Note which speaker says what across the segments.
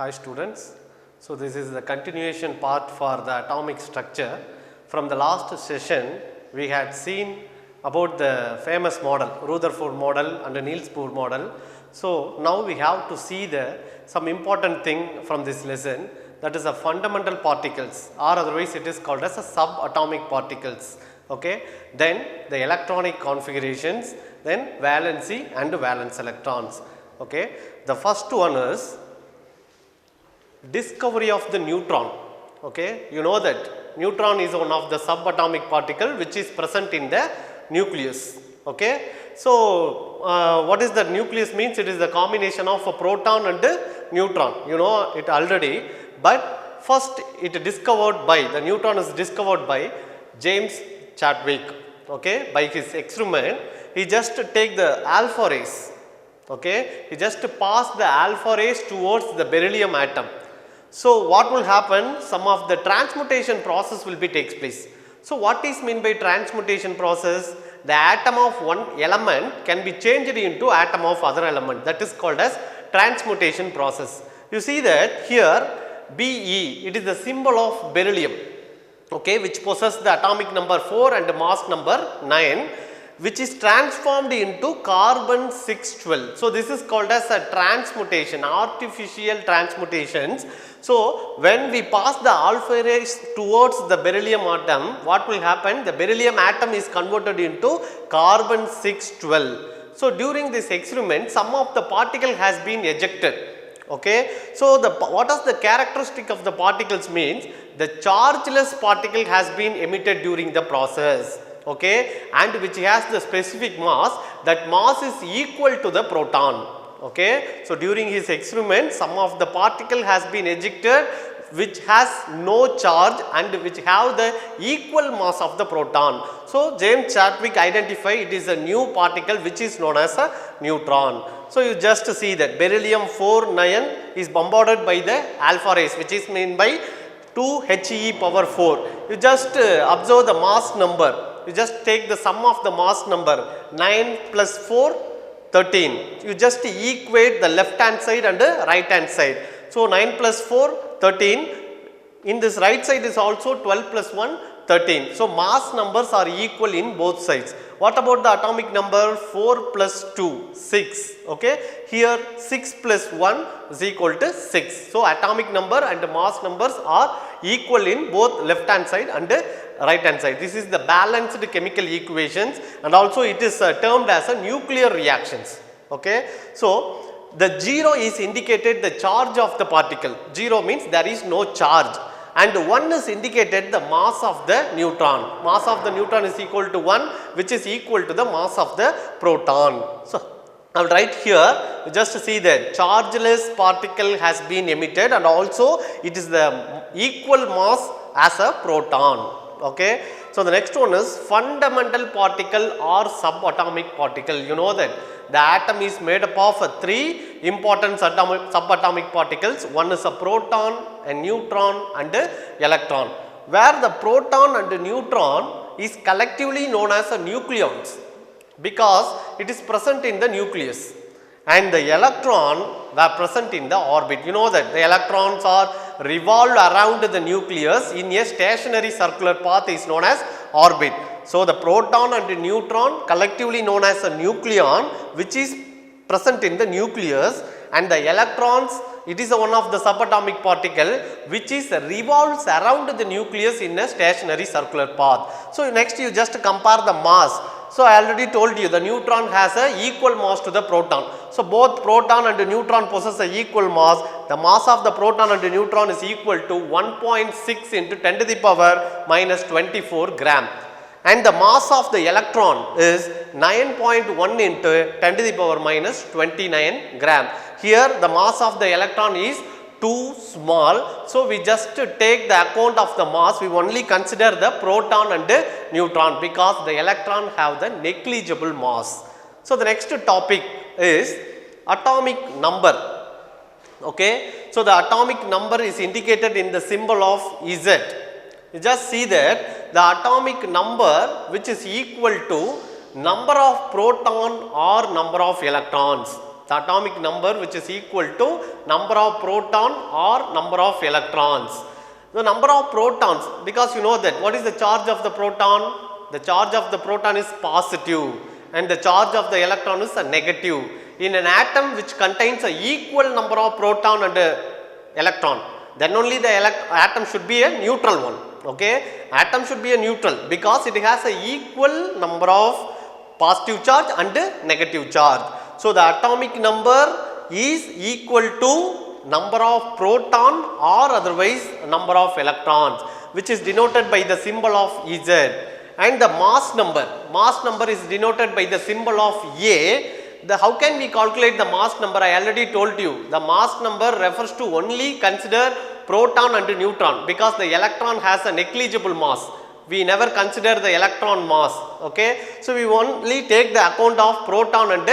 Speaker 1: Hi students. So this is the continuation part for the atomic structure. From the last session we had seen about the famous model, Rutherford model and the Niels Bohr model. So now we have to see some important thing from this lesson, that is the fundamental particles, or otherwise it is called as a subatomic particles. Okay. Then the electronic configurations, then valency and valence electrons. Okay. The first one is discovery of the neutron. Okay. You know that neutron is one of the subatomic particle which is present in the nucleus. Okay. So what is the nucleus means? It is the combination of a proton and a neutron. You know it already, but first it discovered by, the neutron is discovered by James Chadwick. Okay. By his experiment, he just take the alpha rays. Okay. He just pass the alpha rays towards the beryllium atom. So what will happen? Some of the transmutation process will be takes place. So what is mean by transmutation process? The atom of one element can be changed into atom of other element, that is called as transmutation process. You see that here Be, it is the symbol of beryllium, okay, which possesses the atomic number 4 and mass number 9, which is transformed into carbon 612. So this is called as a transmutation, artificial transmutations. So when we pass the alpha rays towards the beryllium atom, what will happen? The beryllium atom is converted into carbon 612. So during this experiment, some of the particle has been ejected. Okay. So what is the characteristic of the particles means? The chargeless particle has been emitted during the process. Okay, and which has the specific mass, that mass is equal to the proton. Okay. So during his experiment, some of the particle has been ejected which has no charge and which have the equal mass of the proton. So James Chadwick identified it is a new particle which is known as a neutron. So you just see that beryllium 4-9 is bombarded by the alpha rays, which is meant by 2 He power 4. You just observe the mass number. You just take the sum of the mass number, 9 plus 4, 13. You just equate the left hand side and the right hand side. So 9 plus 4, 13. In this right side is also 12 plus 1, 13. So mass numbers are equal in both sides. What about the atomic number? 4 plus 2, 6. Okay. Here 6 plus 1 is equal to 6. So atomic number and mass numbers are equal in both left hand side and right hand side. This is the balanced chemical equations, and also it is termed as a nuclear reactions. Okay. So the 0 is indicated the charge of the particle. 0 means there is no charge, and 1 is indicated the mass of the neutron. Mass of the neutron is equal to 1, which is equal to the mass of the proton. So I will write here, just see that chargeless particle has been emitted, and also it is the equal mass as a proton. Okay. So the next one is fundamental particle or subatomic particle. You know that the atom is made up of 3 important subatomic particles. One is a proton, a neutron and a electron, where the proton and the neutron is collectively known as a nucleons because it is present in the nucleus, and the electron were present in the orbit. You know that the electrons are revolved around the nucleus in a stationary circular path is known as orbit. So the proton and the neutron collectively known as a nucleon, which is present in the nucleus, and the electrons, it is one of the subatomic particle which is revolves around the nucleus in a stationary circular path. So next you just compare the mass. So I already told you the neutron has a equal mass to the proton. So both proton and the neutron possess a equal mass. The mass of the proton and the neutron is equal to 1.6 into 10 to the power minus 24 gram. And the mass of the electron is 9.1 into 10 to the power minus 29 gram. Here the mass of the electron is too small. So we just take the account of the mass, we only consider the proton and the neutron because the electron have the negligible mass. So the next topic is atomic number. Okay. So the atomic number is indicated in the symbol of Z. You just see that the atomic number which is equal to number of proton or number of electrons. the atomic number which is equal to number of proton or number of electrons. The number of protons, because you know that what is the charge of the proton? The charge of the proton is positive and the charge of the electron is a negative. In an atom which contains a equal number of proton and electron, then only the atom should be a neutral one. Okay, atom should be a neutral because it has a equal number of positive charge and negative charge. So the atomic number is equal to number of proton or otherwise number of electrons, which is denoted by the symbol of Z. And the mass number is denoted by the symbol of A. How can we calculate the mass number? I already told you, the mass number refers to only consider proton and neutron, because the electron has a negligible mass. We never consider the electron mass. Okay, so we only take the account of proton and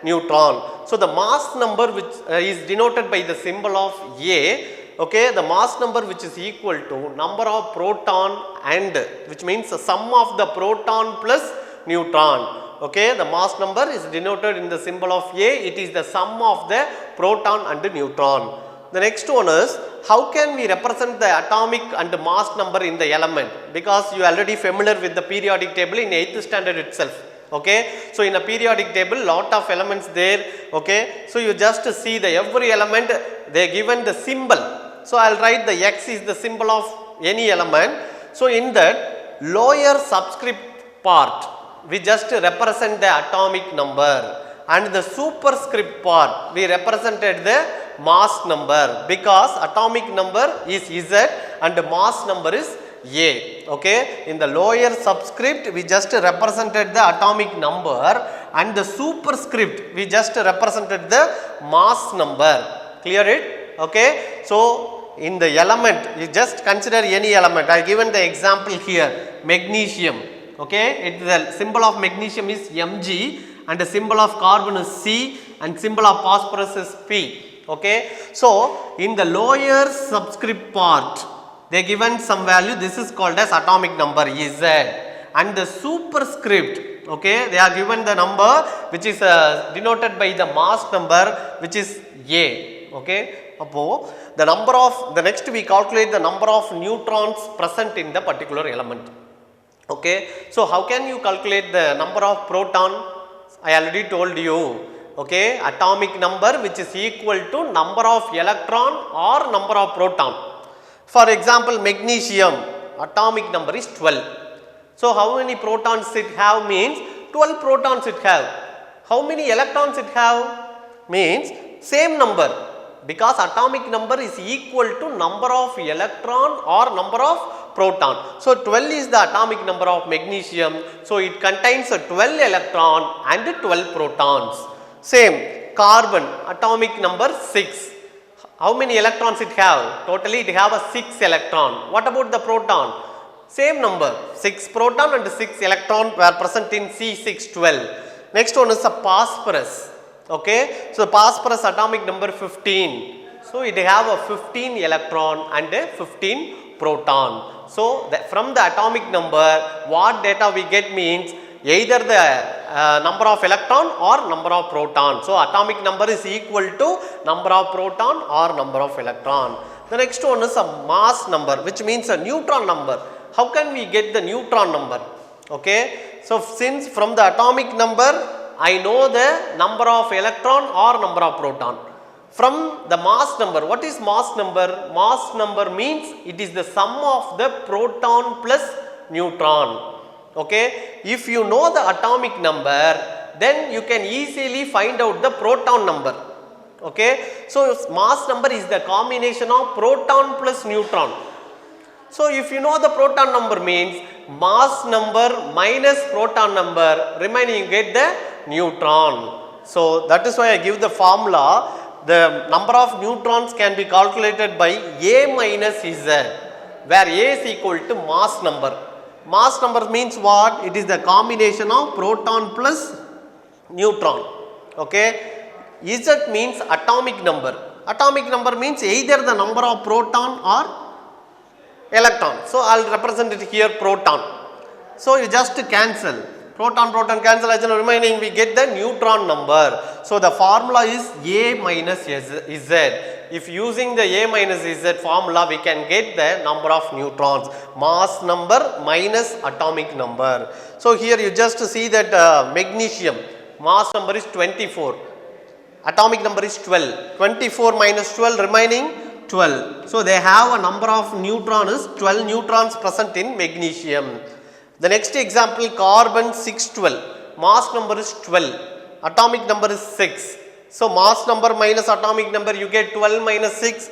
Speaker 1: neutron. So the mass number which is denoted by the symbol of A. Okay, the mass number which is equal to number of proton and, which means the sum of the proton plus neutron. Okay, the mass number is denoted in the symbol of A. It is the sum of the proton and neutron. The next one is, how can we represent the atomic and mass number in the element? Because you are already familiar with the periodic table in 8th standard itself. Okay, so in a periodic table, lot of elements there. Okay, so you just see the every element they are given the symbol. So I will write the X is the symbol of any element. So in that lower subscript part, we just represent the atomic number, and the superscript part we represented the mass number, because atomic number is Z and the mass number is A. Okay, in the lower subscript we just represented the atomic number, and the superscript we just represented the mass number. Clear it? Okay, so in the element, you just consider any element. I given the example here, magnesium. Okay, the symbol of magnesium is Mg and the symbol of carbon is C and symbol of phosphorus is P. Okay, so in the lower subscript part they given some value, this is called as atomic number Z, and the superscript, okay, they are given the number which is denoted by the mass number which is A. Okay, the number of, the next we calculate the number of neutrons present in the particular element. Okay, so how can you calculate the number of proton? I already told you. Okay, atomic number which is equal to number of electron or number of proton. For example, magnesium atomic number is 12. So how many protons it have means 12 protons it have. How many electrons it have means same number, because atomic number is equal to number of electron or number of proton. So 12 is the atomic number of magnesium. So it contains a 12 electron and 12 protons. Same, carbon atomic number 6. How many electrons it have? Totally it have a 6 electron. What about the proton? Same number, 6 proton and 6 electron were present in C612. Next one is a phosphorus. Okay, so phosphorus atomic number 15. So it have a 15 electron and a 15 proton. So from the atomic number, what data we get means either the number of electron or number of proton. So atomic number is equal to number of proton or number of electron. The next one is a mass number, which means a neutron number. How can we get the neutron number? Okay, so since from the atomic number I know the number of electron or number of proton. From the mass number, what is mass number? Mass number means it is the sum of the proton plus neutron. Okay, if you know the atomic number, then you can easily find out the proton number. Okay, so mass number is the combination of proton plus neutron. So if you know the proton number means mass number minus proton number, remaining you get the neutron. So that is why I give the formula. The number of neutrons can be calculated by A minus Z, where A is equal to mass number. Mass number means what? It is the combination of proton plus neutron. Okay, Z means atomic number. Atomic number means either the number of proton or electron. So I will represent it here proton. So you just cancel. proton cancel, remaining we get the neutron number. So the formula is A minus Z. If using the A minus Z formula, we can get the number of neutrons, mass number minus atomic number. So here you just see that magnesium mass number is 24, atomic number is 12, 24 minus 12 remaining 12. So they have a number of neutrons, 12 neutrons present in magnesium. The next example, carbon 612, mass number is 12, atomic number is 6. So mass number minus atomic number, you get 12 minus 6,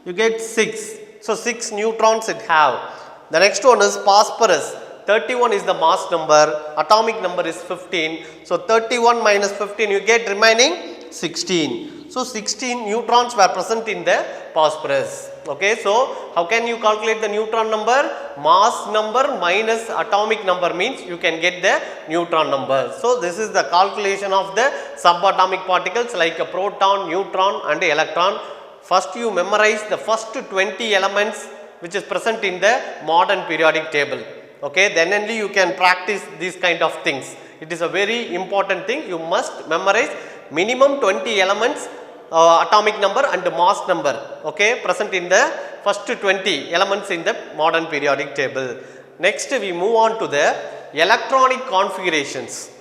Speaker 1: you get 6. So 6 neutrons it have. The next one is phosphorus, 31 is the mass number, atomic number is 15. So 31 minus 15, you get remaining 16. So 16 neutrons were present in the phosphorus. Okay, so how can you calculate the neutron number? Mass number minus atomic number means you can get the neutron number. So this is the calculation of the subatomic particles like a proton, neutron and electron. First you memorize the first 20 elements which is present in the modern periodic table. Okay, then only you can practice these kind of things. It is a very important thing. You must memorize minimum 20 elements, atomic number and mass number, okay, present in the first 20 elements in the modern periodic table. Next we move on to the electronic configurations.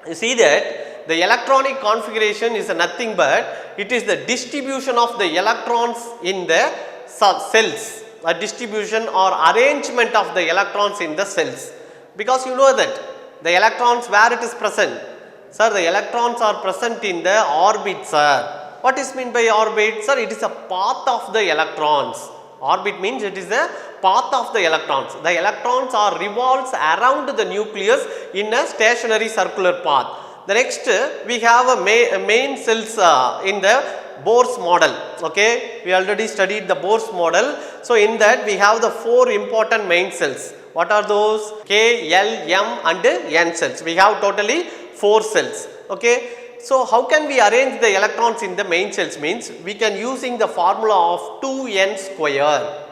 Speaker 1: You see that the electronic configuration is nothing but it is the distribution of the electrons in the cells, a distribution or arrangement of the electrons in the cells. Because you know that the electrons where it is present, sir, the electrons are present in the orbit, sir. What is meant by orbit? Sir, it is a path of the electrons. Orbit means it is a path of the electrons. The electrons are revolves around the nucleus in a stationary circular path. The next we have a main cells in the Bohr's model. Okay, we already studied the Bohr's model. So in that we have the 4 important main cells. What are those? K, L, M and N cells. We have totally 4 cells. Okay. So how can we arrange the electrons in the main cells? Means we can using the formula of 2n square.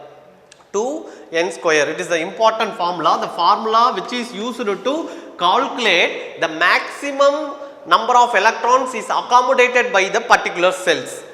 Speaker 1: 2n square. It is the important formula. The formula which is used to calculate the maximum number of electrons is accommodated by the particular cells.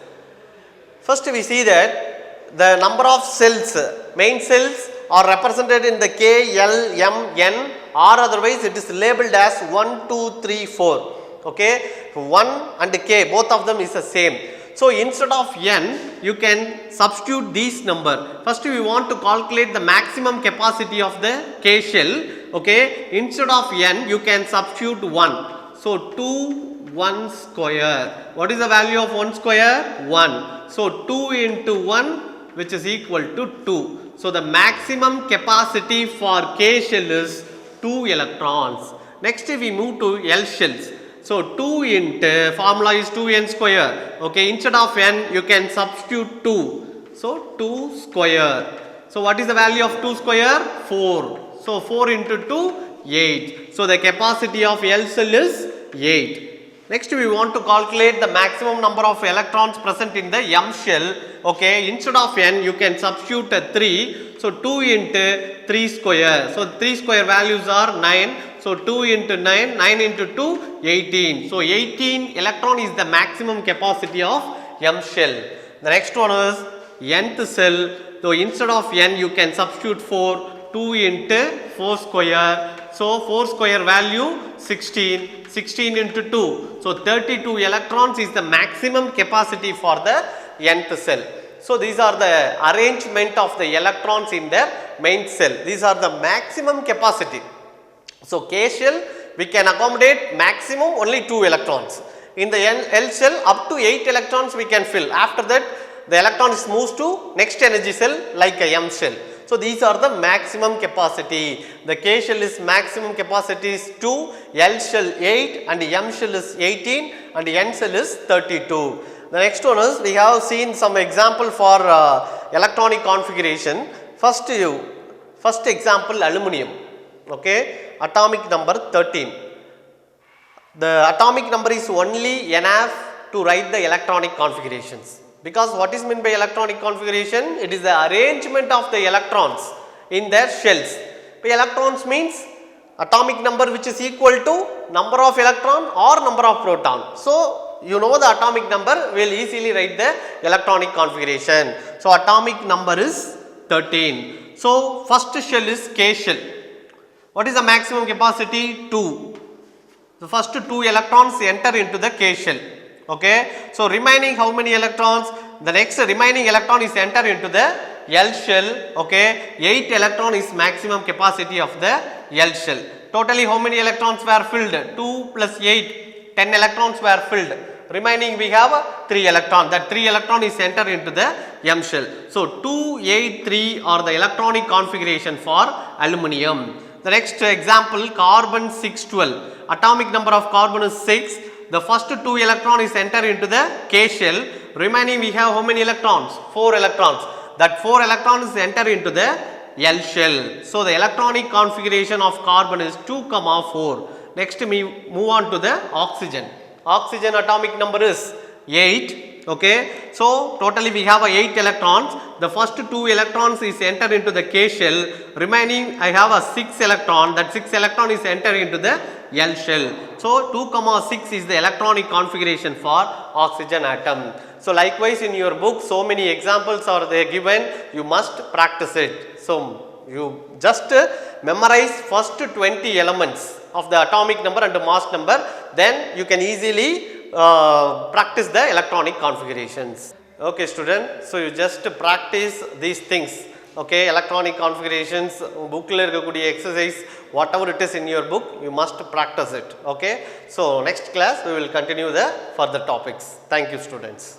Speaker 1: First we see that the number of cells, main cells are represented in the K, L, M, N, or otherwise it is labeled as 1, 2, 3, 4. Okay, 1 and K, both of them is the same. So instead of N, you can substitute these number. First we want to calculate the maximum capacity of the K shell. Okay, instead of N, you can substitute 1. So 2, 1 square. What is the value of 1 square? 1. So 2 into 1, which is equal to 2. So the maximum capacity for K shell is 2 electrons. Next we move to L shells. So 2 into formula is 2n square. Okay, instead of n you can substitute 2. So 2 square. So what is the value of 2 square? 4. So 4 into 2, 8. So the capacity of L cell is 8. Next we want to calculate the maximum number of electrons present in the M shell. Okay, instead of n you can substitute a 3. So 2 into 3 square. So 3 square values are 9. So 2 into 9, 9 into 2, 18. So 18 electron is the maximum capacity of M shell. The next one is nth cell. So instead of n you can substitute 4. 2 into 4 square. So 4 square value 16. 16 into 2. So 32 electrons is the maximum capacity for the nth cell. So these are the arrangement of the electrons in the main cell. These are the maximum capacity. So K shell we can accommodate maximum only 2 electrons. In the L shell up to 8 electrons we can fill. After that the electrons moves to next energy cell like a M shell. So these are the maximum capacity. The K shell is maximum capacity is 2, L shell 8 and M shell is 18 and N shell is 32. The next one is we have seen some example for electronic configuration. First example aluminum. Okay, atomic number 13. The atomic number is only enough to write the electronic configurations. Because what is meant by electronic configuration? It is the arrangement of the electrons in their shells. By electrons means atomic number which is equal to number of electron or number of proton. So, you know the atomic number, we will easily write the electronic configuration. So, atomic number is 13. So, first shell is K shell. What is the maximum capacity? 2. The first 2 electrons enter into the K shell. Okay. So, remaining how many electrons? The next remaining electron is enter into the L shell. Okay. 8 electron is maximum capacity of the L shell. Totally how many electrons were filled? 2 plus 8, 10 electrons were filled. Remaining we have 3 electron. That 3 electron is enter into the M shell. So, 2, 8, 3 are the electronic configuration for aluminum. The next example, carbon 612. Atomic number of carbon is 6. The first 2 electron is enter into the K shell. Remaining we have how many electrons? 4 electrons. That 4 electrons enter into the L shell. So, the electronic configuration of carbon is 2, 4. Next we move on to the oxygen. Oxygen atomic number is 8. Okay. So, totally we have 8 electrons. The first 2 electrons is enter into the K shell. Remaining I have a 6 electron. That 6 electron is enter into the L shell. So, 2, 6 is the electronic configuration for oxygen atom. So, likewise in your book so many examples are there given, you must practice it. So, you just memorize first 20 elements of the atomic number and the mass number, then you can easily practice the electronic configurations. Okay student, so you just practice these things. Okay, electronic configurations, book la irukkudiya exercise, whatever it is in your book, you must practice it. Okay, so next class we will continue the further topics. Thank you students.